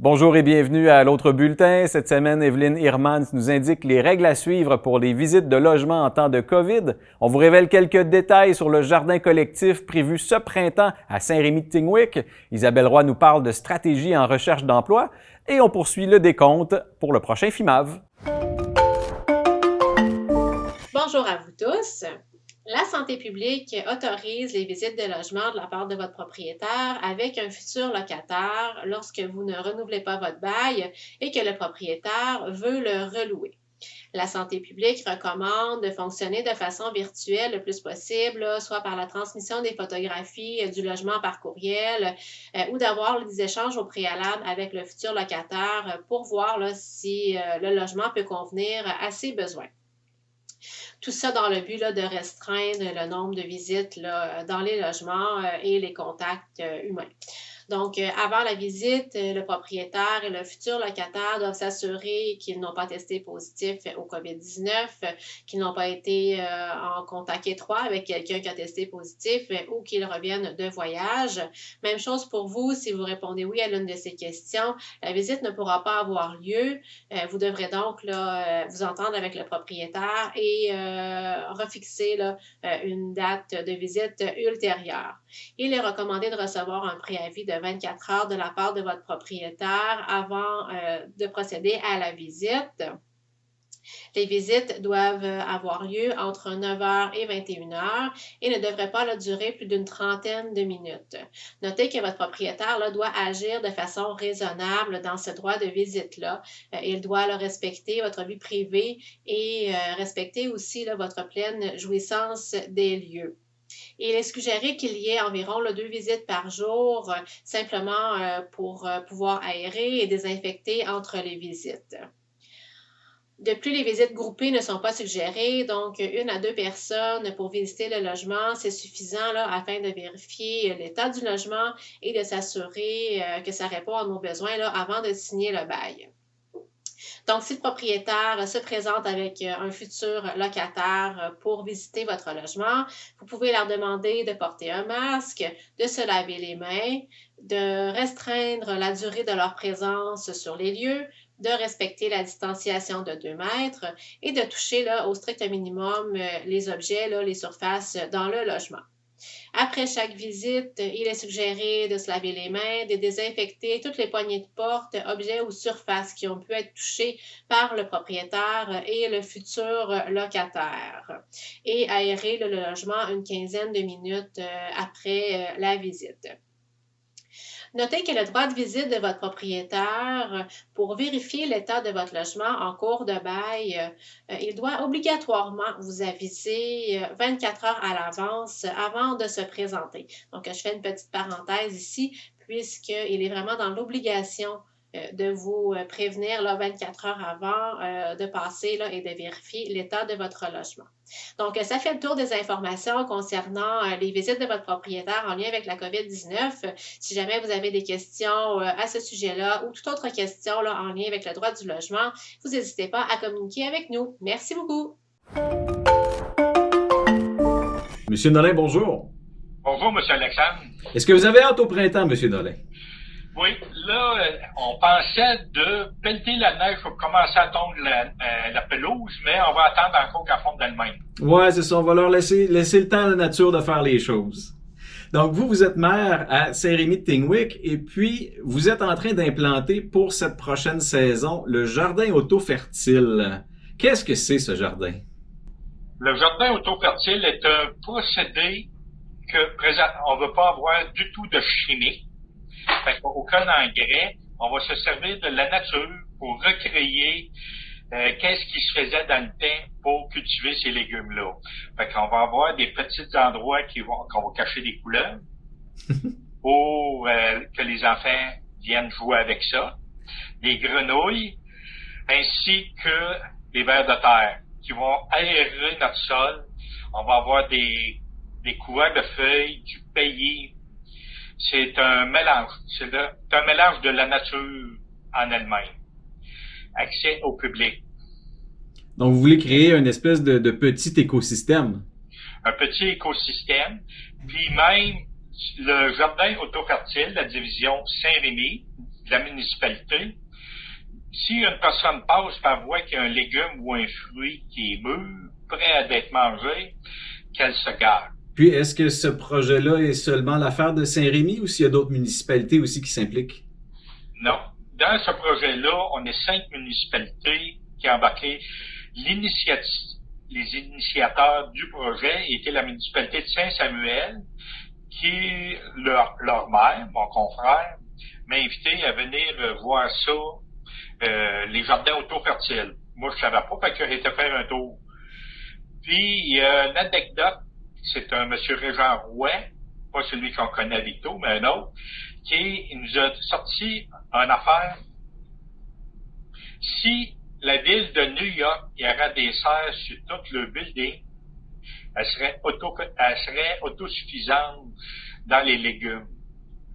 Bonjour et bienvenue à l'autre bulletin. Cette semaine, Evelyne Irmans nous indique les règles à suivre pour les visites de logement en temps de COVID. On vous révèle quelques détails sur le jardin collectif prévu ce printemps à Saint-Rémy-de-Tingwick. Isabelle Roy nous parle de stratégie en recherche d'emploi et on poursuit le décompte pour le prochain FIMAV. Bonjour à vous tous. La santé publique autorise les visites de logement de la part de votre propriétaire avec un futur locataire lorsque vous ne renouvelez pas votre bail et que le propriétaire veut le relouer. La santé publique recommande de fonctionner de façon virtuelle le plus possible, soit par la transmission des photographies du logement par courriel ou d'avoir des échanges au préalable avec le futur locataire pour voir si le logement peut convenir à ses besoins. Tout ça dans le but de restreindre le nombre de visites dans les logements et les contacts humains. Donc, avant la visite, le propriétaire et le futur locataire doivent s'assurer qu'ils n'ont pas testé positif au COVID-19, qu'ils n'ont pas été en contact étroit avec quelqu'un qui a testé positif ou qu'ils reviennent de voyage. Même chose pour vous, si vous répondez oui à l'une de ces questions, la visite ne pourra pas avoir lieu. Vous devrez donc vous entendre avec le propriétaire et refixer une date de visite ultérieure. Il est recommandé de recevoir un préavis de 24 heures de la part de votre propriétaire avant de procéder à la visite. Les visites doivent avoir lieu entre 9h et 21h et ne devraient pas durer plus d'une trentaine de minutes. Notez que votre propriétaire doit agir de façon raisonnable dans ce droit de visite-là. Il doit respecter votre vie privée et respecter aussi votre pleine jouissance des lieux. Il est suggéré qu'il y ait environ 2 visites par jour, simplement pour pouvoir aérer et désinfecter entre les visites. De plus, les visites groupées ne sont pas suggérées, donc 1 à 2 personnes pour visiter le logement, c'est suffisant afin de vérifier l'état du logement et de s'assurer que ça répond à nos besoins avant de signer le bail. Donc, si le propriétaire se présente avec un futur locataire pour visiter votre logement, vous pouvez leur demander de porter un masque, de se laver les mains, de restreindre la durée de leur présence sur les lieux, de respecter la distanciation de 2 mètres et de toucher au strict minimum les objets, les surfaces dans le logement. Après chaque visite, il est suggéré de se laver les mains, de désinfecter toutes les poignées de porte, objets ou surfaces qui ont pu être touchés par le propriétaire et le futur locataire et aérer le logement une quinzaine de minutes après la visite. Notez que le droit de visite de votre propriétaire, pour vérifier l'état de votre logement en cours de bail, il doit obligatoirement vous aviser 24 heures à l'avance avant de se présenter. Donc, je fais une petite parenthèse ici, puisqu'il est vraiment dans l'obligation de vous prévenir 24 heures avant de passer et de vérifier l'état de votre logement. Donc, ça fait le tour des informations concernant les visites de votre propriétaire en lien avec la COVID-19. Si jamais vous avez des questions à ce sujet-là ou toute autre question en lien avec le droit du logement, vous n'hésitez pas à communiquer avec nous. Merci beaucoup. Monsieur Nolin, bonjour. Bonjour, Monsieur Alexandre. Est-ce que vous avez hâte au printemps, Monsieur Nolin? Oui, là, on pensait de pelleter la neige pour commencer à tondre la pelouse, mais on va attendre encore qu'elle fonde d'elle-même. Ouais, c'est ça. On va leur laisser le temps à la nature de faire les choses. Donc, vous êtes maire à Saint-Rémy-de-Tingwick et puis vous êtes en train d'implanter pour cette prochaine saison le jardin auto-fertile. Qu'est-ce que c'est, ce jardin? Le jardin auto-fertile est un procédé que on ne veut pas avoir du tout de chimie. Fait qu'aucun engrais, on va se servir de la nature pour recréer qu'est-ce qui se faisait dans le temps pour cultiver ces légumes-là. Fait qu'on va avoir des petits endroits qu'on va cacher des couleurs pour que les enfants viennent jouer avec ça. Des grenouilles, ainsi que des vers de terre qui vont aérer notre sol. On va avoir des couverts de feuilles, du paillis. C'est un mélange. C'est un mélange de la nature en elle-même. Accès au public. Donc, vous voulez créer une espèce de petit écosystème? Un petit écosystème. Puis même, le jardin auto-fertile, la division Saint-Rémy, de la municipalité, si une personne passe et voit qu'il y a un légume ou un fruit qui est mûr, prêt à être mangé, qu'elle se garde. Puis, est-ce que ce projet-là est seulement l'affaire de Saint-Rémy ou s'il y a d'autres municipalités aussi qui s'impliquent? Non. Dans ce projet-là, on est 5 municipalités qui ont embarqué. Les initiateurs du projet étaient la municipalité de Saint-Samuel, qui, leur maire, mon confrère, m'a invité à venir voir ça, les jardins auto-fertiles. Moi, je savais pas, fait que j'ai été faire un tour. Puis, il y a une anecdote, c'est un monsieur Régent Roy, pas celui qu'on connaît à Victo, mais un autre, il nous a sorti une affaire. Si la ville de New York y aurait des serres sur tout le building, elle serait autosuffisante dans les légumes.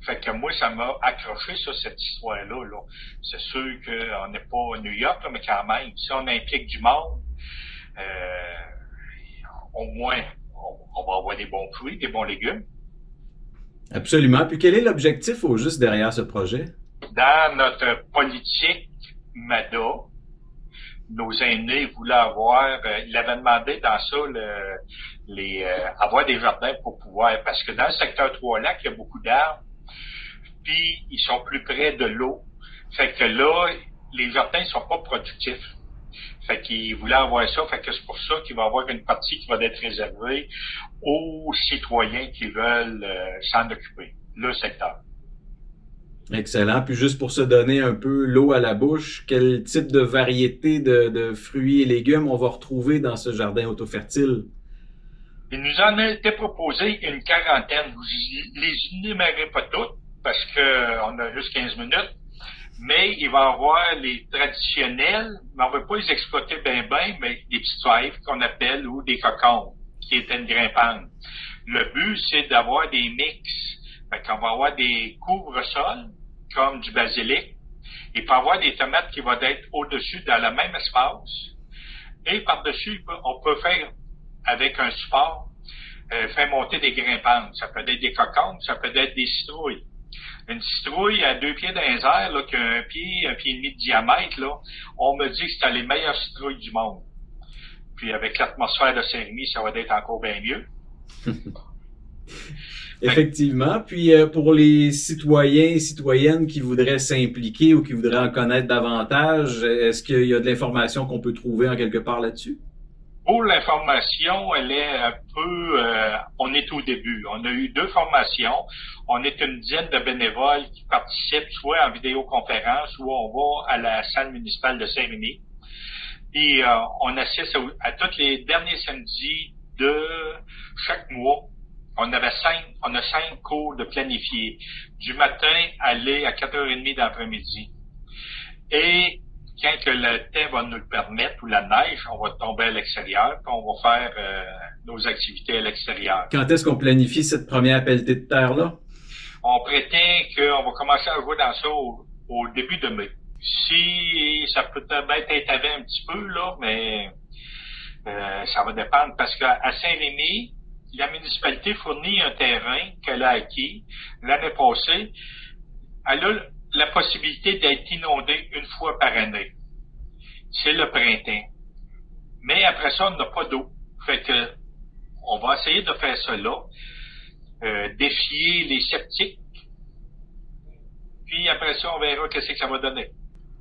Fait que moi, ça m'a accroché sur cette histoire-là. Là. C'est sûr qu'on n'est pas à New York, là, mais quand même, si on implique du monde, au moins, on va avoir des bons fruits, des bons légumes. Absolument. Puis quel est l'objectif au juste derrière ce projet? Dans notre politique MADA, nos aînés voulaient avoir, ils avaient demandé dans ça avoir des jardins pour pouvoir, parce que dans le secteur Trois-Lacs, il y a beaucoup d'arbres, puis ils sont plus près de l'eau. Fait que là, les jardins sont pas productifs. Fait qu'ils voulaient avoir ça, fait que c'est pour ça qu'il va y avoir une partie qui va être réservée aux citoyens qui veulent s'en occuper, le secteur. Excellent. Puis juste pour se donner un peu l'eau à la bouche, quel type de variété de fruits et légumes on va retrouver dans ce jardin auto-fertile? Il nous en a été proposé une quarantaine. Je les énumérerai pas toutes parce que on a juste 15 minutes. Mais il va y avoir les traditionnels, mais on ne veut pas les exploiter bien, mais des petites fèves qu'on appelle ou des cocons, qui étaient une grimpante. Le but, c'est d'avoir des mix. Fait qu'on va avoir des couvre-sols, comme du basilic, et puis avoir des tomates qui vont être au-dessus dans le même espace. Et par-dessus, on peut faire, avec un support, faire monter des grimpantes. Ça peut être des cocons, ça peut être des citrouilles. Une citrouille à 2 pieds dans les airs, là, qui a un pied et demi de diamètre, là, on me dit que c'est les meilleures citrouilles du monde. Puis avec l'atmosphère de Saint-Rémy, ça va être encore bien mieux. Effectivement. Puis pour les citoyens et citoyennes qui voudraient s'impliquer ou qui voudraient en connaître davantage, est-ce qu'il y a de l'information qu'on peut trouver en quelque part là-dessus? Pour l'information, elle est un peu... on est au début. On a eu 2 formations. On est une dizaine de bénévoles qui participent soit en vidéoconférence ou on va à la salle municipale de Saint-Rémy. Puis on assiste à tous les derniers samedis de chaque mois. On a 5 cours de planifiés. Du matin, aller à 4h30 d'après-midi. Et quand que le temps va nous le permettre, ou la neige, on va tomber à l'extérieur, puis on va faire nos activités à l'extérieur. Quand est-ce qu'on planifie cette première pelletée de terre-là? On prétend qu'on va commencer à jouer dans ça au début de mai. Si ça peut peut-être être avant un petit peu, là, mais ça va dépendre, parce qu'à Saint-Rémy, la municipalité fournit un terrain qu'elle a acquis l'année passée. Elle a la possibilité d'être inondée une fois par année. C'est le printemps. Mais après ça, on n'a pas d'eau. Fait que on va essayer de faire cela, défier les sceptiques. Puis après ça, on verra qu'est-ce que ça va donner.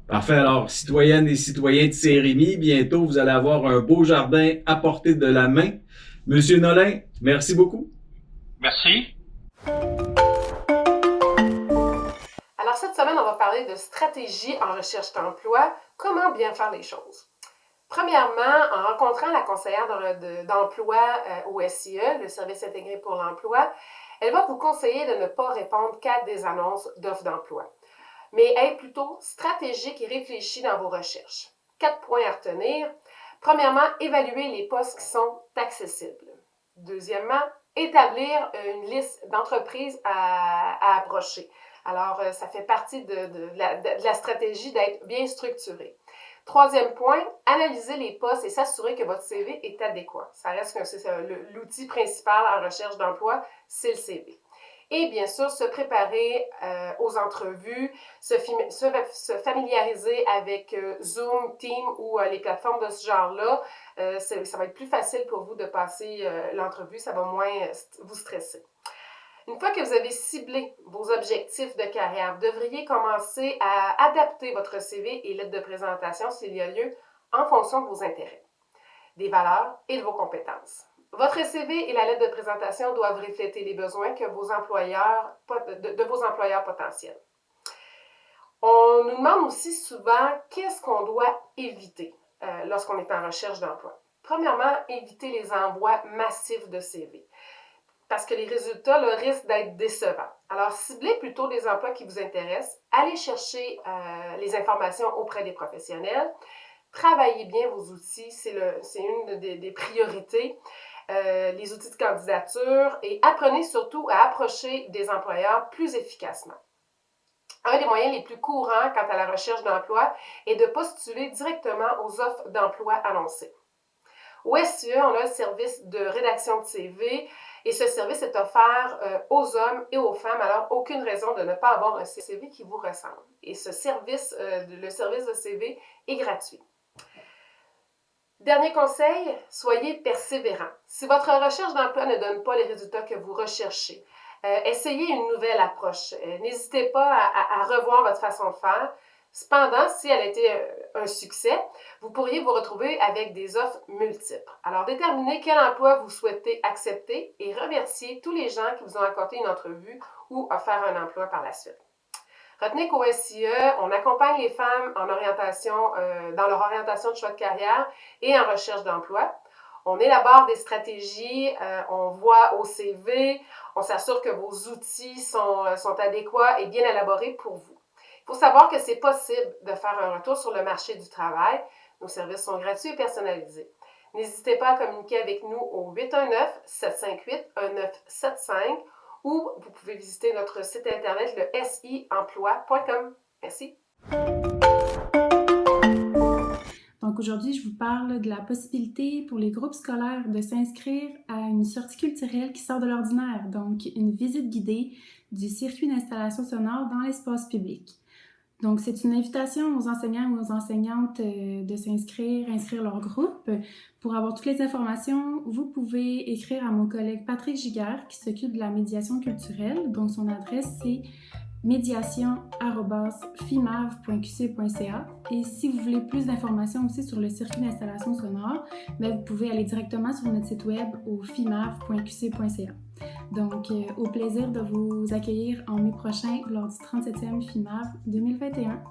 Parfait. Alors, citoyennes et citoyens de Saint-Rémy, bientôt, vous allez avoir un beau jardin à portée de la main. Monsieur Nolin, merci beaucoup. Merci. Alors, cette semaine, on va parler de stratégie en recherche d'emploi, comment bien faire les choses. Premièrement, en rencontrant la conseillère d'emploi au SIE, le Service intégré pour l'emploi, elle va vous conseiller de ne pas répondre qu'à des annonces d'offres d'emploi, mais être plutôt stratégique et réfléchi dans vos recherches. 4 points à retenir. Premièrement, évaluer les postes qui sont accessibles. Deuxièmement, établir une liste d'entreprises à approcher. Alors, ça fait partie de la stratégie d'être bien structuré. Troisième point, analyser les postes et s'assurer que votre CV est adéquat. Ça reste que c'est l'outil principal en recherche d'emploi, c'est le CV. Et bien sûr, se préparer aux entrevues, se familiariser avec Zoom, Team ou les plateformes de ce genre-là. Ça va être plus facile pour vous de passer l'entrevue, ça va moins vous stresser. Une fois que vous avez ciblé vos objectifs de carrière, vous devriez commencer à adapter votre CV et lettre de présentation s'il y a lieu en fonction de vos intérêts, des valeurs et de vos compétences. Votre CV et la lettre de présentation doivent refléter les besoins que de vos employeurs potentiels. On nous demande aussi souvent qu'est-ce qu'on doit éviter lorsqu'on est en recherche d'emploi. Premièrement, évitez les envois massifs de CV parce que les résultats risquent d'être décevants. Alors, ciblez plutôt des emplois qui vous intéressent. Allez chercher les informations auprès des professionnels. Travaillez bien vos outils, c'est une des priorités. Les outils de candidature et apprenez surtout à approcher des employeurs plus efficacement. Un des moyens les plus courants quant à la recherche d'emploi est de postuler directement aux offres d'emploi annoncées. Au SIE, on a le service de rédaction de CV et ce service est offert aux hommes et aux femmes, alors aucune raison de ne pas avoir un CV qui vous ressemble. Et ce service, le service de CV est gratuit. Dernier conseil, soyez persévérant. Si votre recherche d'emploi ne donne pas les résultats que vous recherchez, essayez une nouvelle approche. N'hésitez pas à revoir votre façon de faire. Cependant, si elle a été un succès, vous pourriez vous retrouver avec des offres multiples. Alors, déterminez quel emploi vous souhaitez accepter et remerciez tous les gens qui vous ont accordé une entrevue ou offert un emploi par la suite. Retenez qu'au SIE, on accompagne les femmes en orientation, dans leur orientation de choix de carrière et en recherche d'emploi. On élabore des stratégies, on voit au CV, on s'assure que vos outils sont adéquats et bien élaborés pour vous. Il faut savoir que c'est possible de faire un retour sur le marché du travail. Nos services sont gratuits et personnalisés. N'hésitez pas à communiquer avec nous au 819-758-1975 ou vous pouvez visiter notre site internet le siemploi.com. Merci. Donc aujourd'hui, je vous parle de la possibilité pour les groupes scolaires de s'inscrire à une sortie culturelle qui sort de l'ordinaire, donc une visite guidée du circuit d'installation sonore dans l'espace public. Donc, c'est une invitation aux enseignants ou aux enseignantes de inscrire leur groupe. Pour avoir toutes les informations, vous pouvez écrire à mon collègue Patrick Giguère qui s'occupe de la médiation culturelle. Donc, son adresse, c'est médiation@fimav.qc.ca. Et si vous voulez plus d'informations aussi sur le circuit d'installation sonore, vous pouvez aller directement sur notre site web au fimav.qc.ca. Donc, au plaisir de vous accueillir en mai prochain lors du 37e FIMAV 2021.